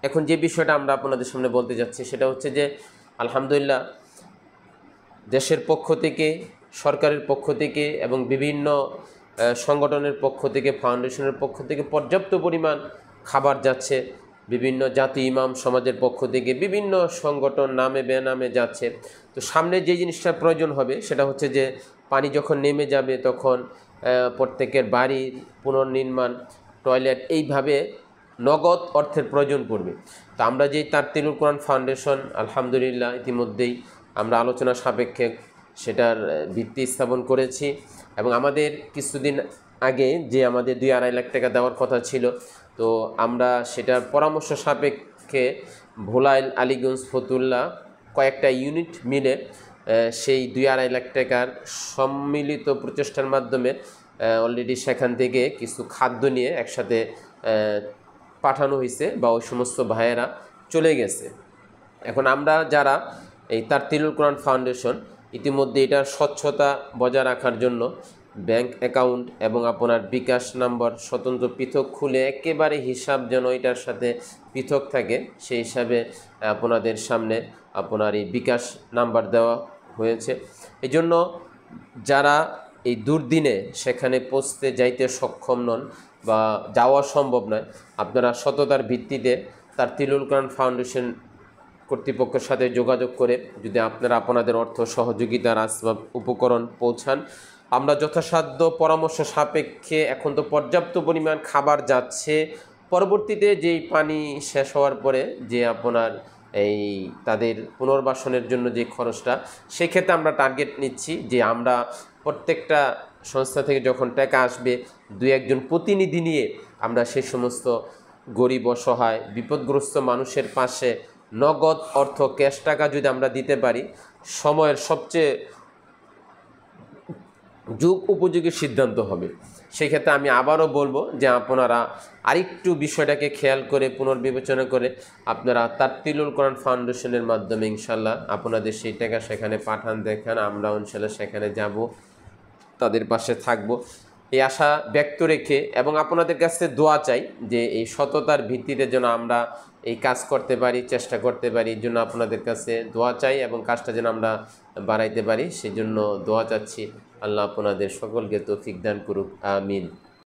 এখন যে বিষয়টা আমরা আপনাদের সামনে বলতে যাচ্ছি সেটা হচ্ছে যে আলহামদুলিল্লাহ দেশের পক্ষ থেকে, সরকারের পক্ষ থেকে এবং বিভিন্ন সংগঠনের পক্ষ থেকে, ফাউন্ডেশনের পক্ষ থেকে পর্যাপ্ত পরিমাণ খাবার যাচ্ছে। বিভিন্ন জাতি ইমাম সমাজের পক্ষ থেকে বিভিন্ন সংগঠন নামে বেনামে যাচ্ছে। তো সামনে যে জিনিসটার প্রয়োজন হবে সেটা হচ্ছে যে পানি যখন নেমে যাবে তখন প্রত্যেকের বাড়ির পুনর্নির্মাণ, টয়লেট, এইভাবে নগদ অর্থের প্রয়োজন পড়বে। তো আমরা যেই তারতিলুল কোরআন ফাউন্ডেশন আলহামদুলিল্লাহ ইতিমধ্যেই আমরা আলোচনা সাপেক্ষে সেটার ভিত্তি স্থাপন করেছি এবং আমাদের কিছুদিন আগে যে আমাদের 2-2.5 লাখ টাকা দেওয়ার কথা ছিল, তো আমরা সেটার পরামর্শ সাপেক্ষে ভোলাইল, আলীগঞ্জ, ফতুল্লা কয়েকটা ইউনিট মিলে সেই 2-2.5 লাখ টাকার সম্মিলিত প্রচেষ্টার মাধ্যমে অলরেডি সেখান থেকে কিছু খাদ্য নিয়ে একসাথে পাঠানো হয়েছে বা ওই সমস্ত ভাইয়েরা চলে গেছে। এখন আমরা যারা এই তারতিলুল কোরআন ফাউন্ডেশন ইতিমধ্যে এটার স্বচ্ছতা বজায় রাখার জন্য ব্যাংক অ্যাকাউন্ট এবং আপনার বিকাশ নাম্বার স্বতন্ত্র পৃথক খুলে একেবারে হিসাব যেন এটার সাথে পৃথক থাকে সেই হিসাবে আপনাদের সামনে আপনার এই বিকাশ নাম্বার দেওয়া হয়েছে। এই জন্য যারা এই দুর্দিনে সেখানে পৌঁছতে যাইতে সক্ষম নন বা যাওয়া সম্ভব নয়, আপনারা সততার ভিত্তিতে তারতিলুল কোরআন ফাউন্ডেশন কর্তৃপক্ষের সাথে যোগাযোগ করে যদি আপনারা আপনাদের অর্থ সহযোগিতার আসবাব উপকরণ পৌঁছান, আমরা যথাসাধ্য পরামর্শ সাপেক্ষে এখন তো পর্যাপ্ত পরিমাণ খাবার যাচ্ছে। পরবর্তীতে যেই পানি শেষ হওয়ার পরে যে আপনার এই তাদের পুনর্বাসনের জন্য যে খরচটা, সেক্ষেত্রে আমরা টার্গেট নিচ্ছি যে আমরা প্রত্যেকটা সংস্থা থেকে যখন টাকা আসবে 2-1 জন প্রতিনিধি নিয়ে আমরা সেই সমস্ত গরিব, অসহায়, বিপদগ্রস্ত মানুষের পাশে নগদ অর্থ, ক্যাশ টাকা যদি আমরা দিতে পারি, সময়ের সবচেয়ে যুগ উপযোগী সিদ্ধান্ত হবে। সেক্ষেত্রে আমি আবারও বলবো যে আপনারা আরেকটু বিষয়টাকে খেয়াল করে পুনর্বিবেচনা করে আপনারা তারতিলুল কোরআন ফাউন্ডেশনের মাধ্যমে ইনশাল্লাহ আপনাদের সেই টাকা সেখানে পাঠান, দেখান, আমরা ইনশাল্লাহ সেখানে যাব, তাদের পাশে থাকব এই আশা ব্যক্ত রেখে এবং আপনাদের কাছে দোয়া চাই যে এই সততার ভিত্তিতে যেন আমরা এই কাজ করতে পারি, চেষ্টা করতে পারি। এই জন্য আপনাদের কাছে দোয়া চাই এবং কাজটা যেন আমরা বাড়াইতে পারি সেই জন্য দোয়া চাচ্ছি। আল্লাহ আপনাদের সকলকে তৌফিক দান করুক, আমিন।